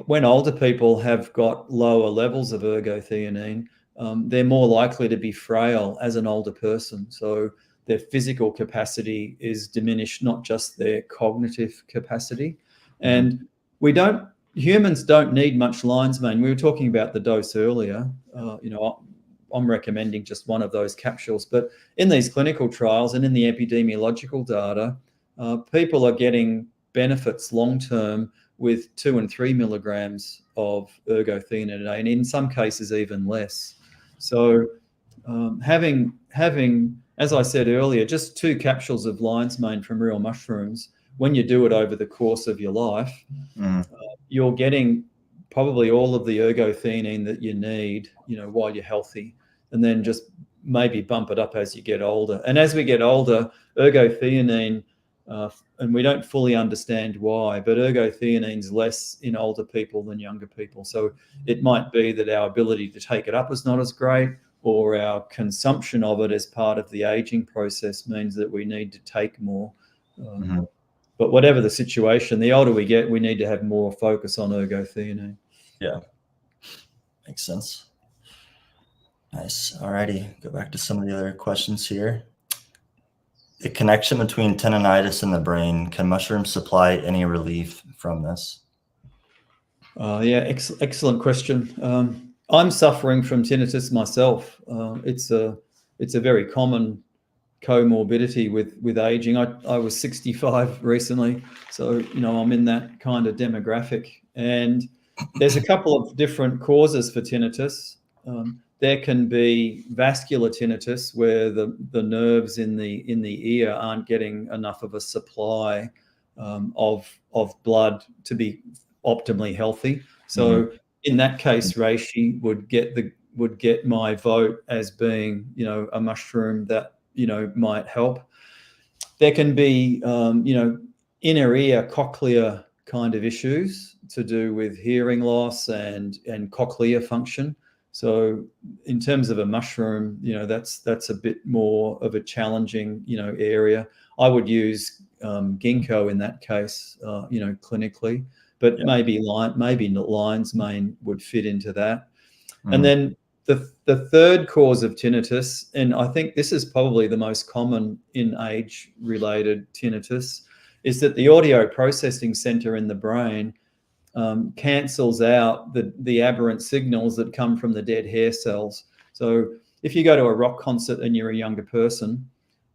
older people have got lower levels of ergothioneine, they're more likely to be frail as an older person. So their physical capacity is diminished, not just their cognitive capacity. And humans don't need much lion's mane. We were talking about the dose earlier. I'm recommending just one of those capsules, but in these clinical trials and in the epidemiological data, people are getting benefits long-term with 2 and 3 milligrams of ergothioneine, and in some cases even less. So having, as I said earlier, just 2 capsules of lion's mane from real mushrooms, when you do it over the course of your life, you're getting probably all of the ergothioneine that you need, while you're healthy, and then just maybe bump it up as you get older. And as we get older, ergothioneine, and we don't fully understand why, but ergothioneine less in older people than younger people. So it might be that our ability to take it up is not as great, or our consumption of it as part of the aging process means that we need to take more. But whatever the situation, the older we get, we need to have more focus on ergothioneine. Yeah, makes sense. Nice. Alrighty, go back to some of the other questions here. The connection between tendinitis and the brain, can mushrooms supply any relief from this? Excellent question. I'm suffering from tinnitus myself. It's a very common comorbidity with aging. I was 65 recently, so I'm in that kind of demographic. And there's a couple of different causes for tinnitus. There can be vascular tinnitus, where the nerves in the ear aren't getting enough of a supply of blood to be optimally healthy. So in that case, reishi would get my vote as being a mushroom that might help. There can be inner ear cochlear kind of issues to do with hearing loss and cochlear function. So in terms of a mushroom, that's a bit more of a challenging area. I would use ginkgo in that case, clinically, but maybe lion's mane would fit into that. And then the third cause of tinnitus, and I think this is probably the most common in age-related tinnitus, is that the audio processing center in the brain cancels out the aberrant signals that come from the dead hair cells. So if you go to a rock concert and you're a younger person,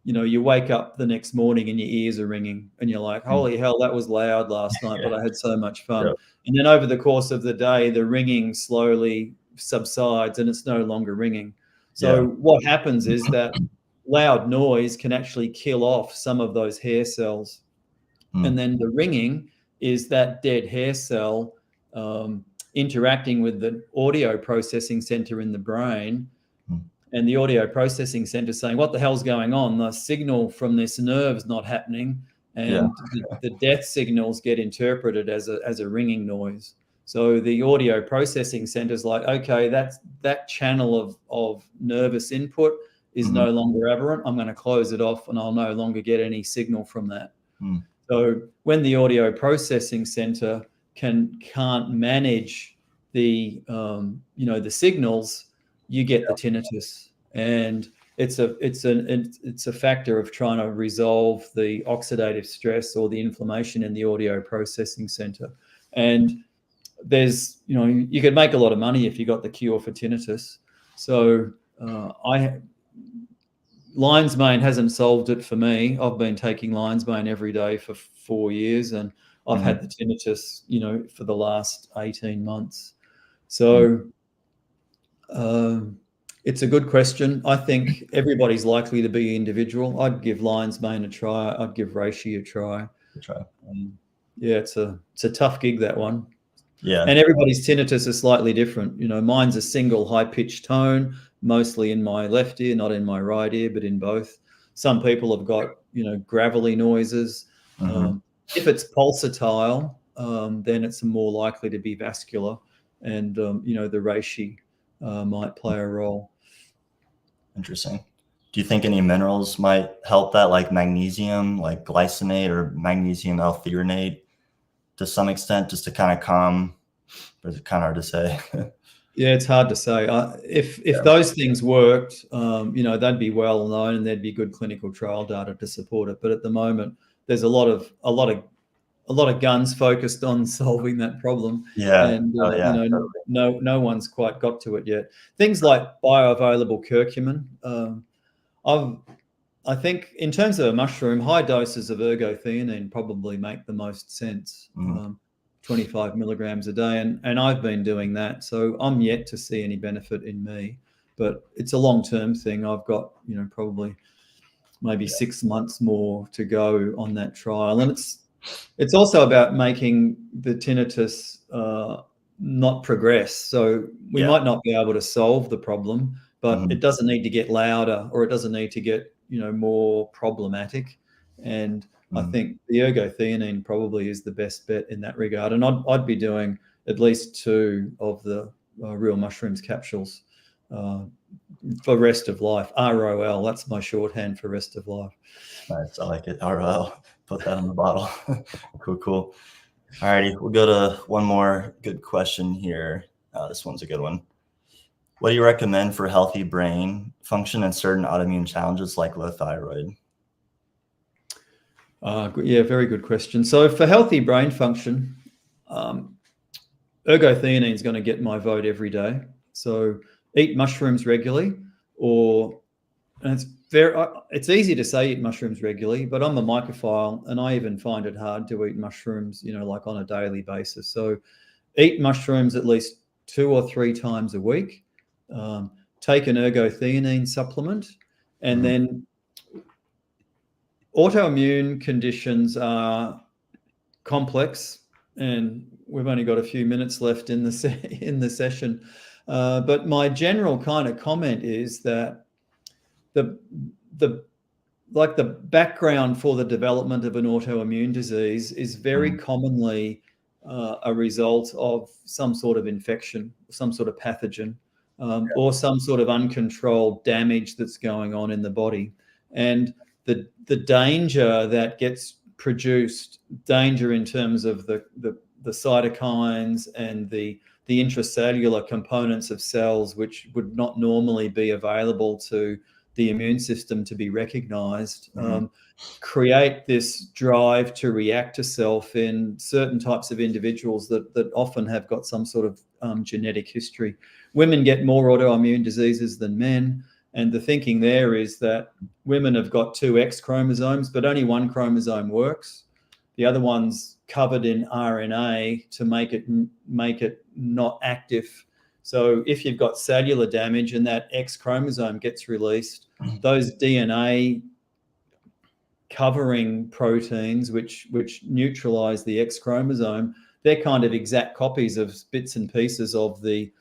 you wake up the next morning and your ears are ringing and you're like, holy hell, that was loud last night, but I had so much fun. And then over the course of the day, the ringing slowly subsides and it's no longer ringing. So what happens is that loud noise can actually kill off some of those hair cells. And then the ringing is that dead hair cell interacting with the audio processing center in the brain, and the audio processing center saying, what the hell's going on? The signal from this nerve's not happening, and the death signals get interpreted as a ringing noise. So the audio processing center is like, okay, that channel of nervous input is no longer aberrant. I'm going to close it off and I'll no longer get any signal from that. So when the audio processing center can't manage the signals, you get the tinnitus, and it's a factor of trying to resolve the oxidative stress or the inflammation in the audio processing center. And there's you could make a lot of money if you got the cure for tinnitus. So lion's mane hasn't solved it for me. I've been taking lion's mane every day for 4 years, and I've had the tinnitus, for the last 18 months. So it's a good question. I think everybody's likely to be individual. I'd give lion's mane a try. I'd give reishi a try. It's a tough gig, that one. Yeah. And everybody's tinnitus is slightly different. Mine's a single high-pitched tone, mostly in my left ear, not in my right ear, but in both. Some people have got, gravelly noises. If it's pulsatile, then it's more likely to be vascular, and the reishi might play a role. Interesting. Do you think any minerals might help that, like magnesium, like glycinate or magnesium L-threonate, to some extent, just to kind of calm? Or is it kind of hard to say? Yeah, it's hard to say. If those things worked, they'd be well known and there'd be good clinical trial data to support it. But at the moment, there's a lot of guns focused on solving that problem, Yeah. and Oh yeah. Totally. no one's quite got to it yet. Things like bioavailable curcumin. I think in terms of a mushroom, high doses of ergothioneine probably make the most sense. 25 milligrams a day, and I've been doing that, so I'm yet to see any benefit in me. But it's a long-term thing. I've got probably maybe 6 months more to go on that trial, and it's also about making the tinnitus not progress. So we might not be able to solve the problem, but it doesn't need to get louder, or it doesn't need to get more problematic. And I think the ergothioneine probably is the best bet in that regard. And I'd be doing at least 2 of the real mushrooms capsules for rest of life. ROL, that's my shorthand for rest of life. Nice, I like it. ROL, put that on the bottle. Cool. All righty, we'll go to one more good question here. This one's a good one. What do you recommend for healthy brain function and certain autoimmune challenges like low thyroid? Yeah, very good question. So for healthy brain function, ergothioneine is going to get my vote every day. So eat mushrooms regularly, and it's easy to say eat mushrooms regularly, but I'm a mycophile, and I even find it hard to eat mushrooms, like on a daily basis. So eat mushrooms at least 2 or 3 times a week. Take an ergothioneine supplement, and then autoimmune conditions are complex, and we've only got a few minutes left in the session. But my general kind of comment is that the background for the development of an autoimmune disease is very commonly a result of some sort of infection, some sort of pathogen, or some sort of uncontrolled damage that's going on in the body. And the danger that gets produced, danger in terms of the cytokines and the intracellular components of cells, which would not normally be available to the immune system to be recognized, create this drive to react to self in certain types of individuals that often have got some sort of genetic history. Women get more autoimmune diseases than men. And the thinking there is that women have got 2 X chromosomes, but only 1 chromosome works. The other one's covered in RNA to make it not active. So if you've got cellular damage and that X chromosome gets released, those DNA covering proteins which neutralize the X chromosome, they're kind of exact copies of bits and pieces of the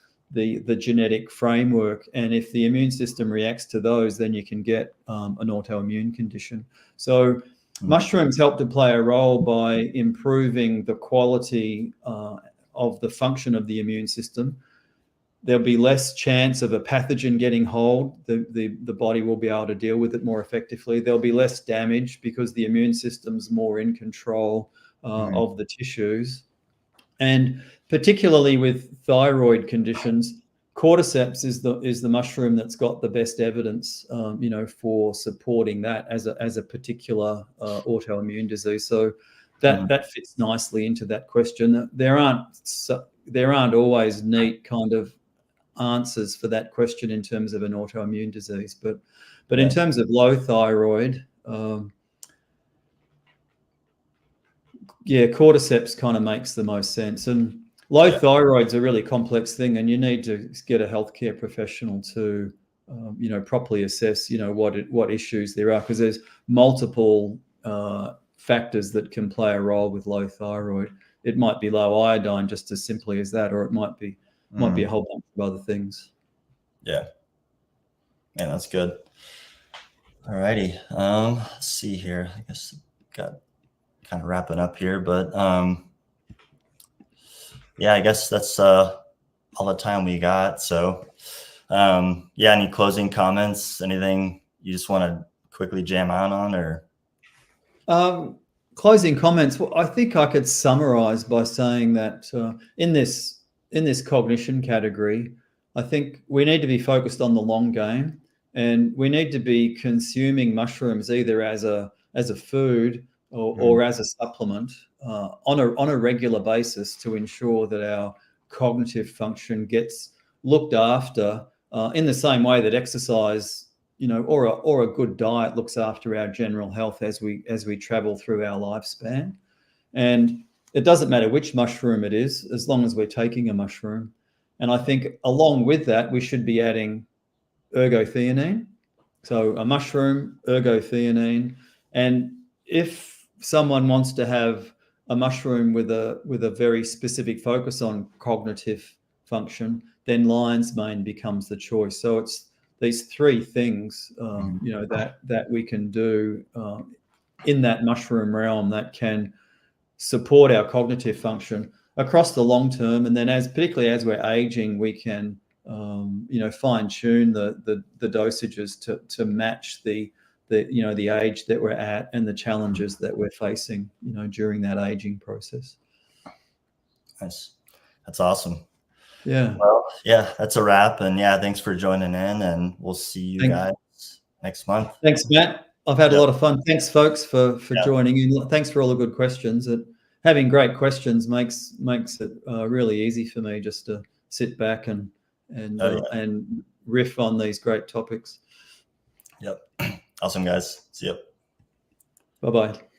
genetic framework. And if the immune system reacts to those, then you can get an autoimmune condition. So mushrooms help to play a role by improving the quality of the function of the immune system. There'll be less chance of a pathogen getting hold. The body will be able to deal with it more effectively. There'll be less damage because the immune system's more in control of the tissues. And particularly with thyroid conditions, cordyceps is the mushroom that's got the best evidence, for supporting that as a particular autoimmune disease. So that fits nicely into that question. There aren't always neat kind of answers for that question in terms of an autoimmune disease, but in terms of low thyroid, cordyceps kind of makes the most sense. And low thyroid's a really complex thing, and you need to get a healthcare professional to, properly assess, what issues there are, because there's multiple factors that can play a role with low thyroid. It might be low iodine, just as simply as that, or it might be a whole bunch of other things. Yeah, that's good. All righty. Let's see here. I guess got kind of wrapping up here, but I guess that's all the time we got. So any closing comments, anything you just want to quickly jam on, or closing comments? Well, I think I could summarize by saying that in this cognition category, I think we need to be focused on the long game, and we need to be consuming mushrooms either as a food or as a supplement on a regular basis to ensure that our cognitive function gets looked after in the same way that exercise, or a good diet looks after our general health as we travel through our lifespan. And it doesn't matter which mushroom it is, as long as we're taking a mushroom. And I think along with that, we should be adding ergothioneine. So a mushroom, ergothioneine. And if someone wants to have a mushroom with a very specific focus on cognitive function, then lion's mane becomes the choice. So it's these three things, that we can do in that mushroom realm that can support our cognitive function across the long term. And then particularly as we're aging, we can fine tune the dosages to match the age that we're at and the challenges that we're facing during that aging process. Nice. That's awesome. Yeah. Well, yeah, that's a wrap. And yeah, thanks for joining in, and we'll see you guys next month. Thanks, Matt. I've had a lot of fun. Thanks, folks, for joining in. Thanks for all the good questions. Having great questions makes it really easy for me just to sit back and riff on these great topics. Yep. Awesome, guys. See you. Bye-bye.